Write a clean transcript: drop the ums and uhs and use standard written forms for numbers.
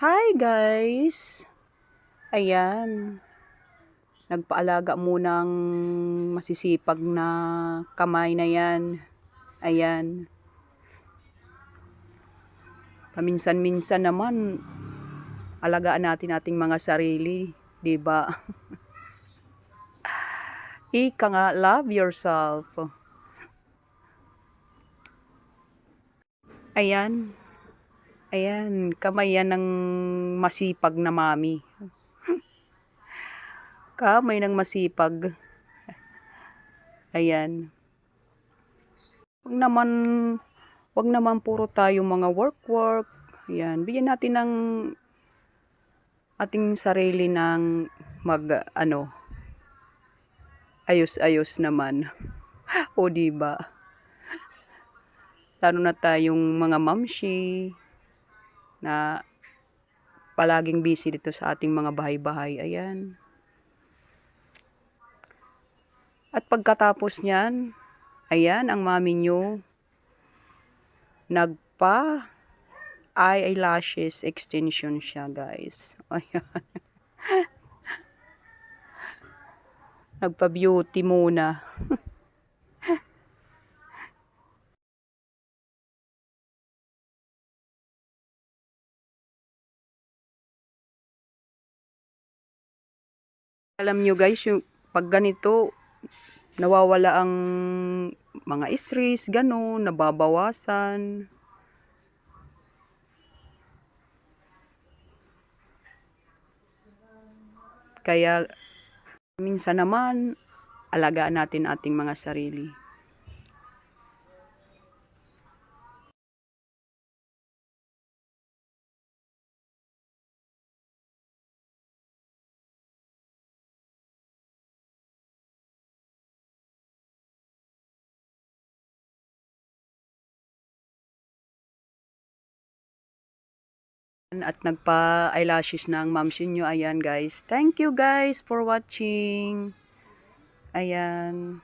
Hi guys! Ayan, nagpaalaga munang masisipag na kamay na yan. Ayan, paminsan-minsan naman, alagaan natin ating mga sarili, 'di ba? Ika nga, love yourself. Ayan, ayan, kamay yan ng masipag na mami. Kamay ng masipag. Ayan. Wag naman, wag naman puro tayo mga work. Ayan, bigyan natin ng ating sarili ng ayos-ayos naman. O di ba? Lalo na tayong mga mamshi na palaging busy dito sa ating mga bahay-bahay. Ayan. At pagkatapos niyan, ayan ang mami nyo nagpa eyelashes extension siya, guys. Ayan. Nagpa-beauty muna. Alam nyo guys, yung pag ganito, nawawala ang mga isris, gano'n, nababawasan. Kaya, minsan naman, alagaan natin ating mga sarili. At nagpa-eyelashes na ang mamsi nyo. Ayan guys. Thank you guys for watching. Ayan.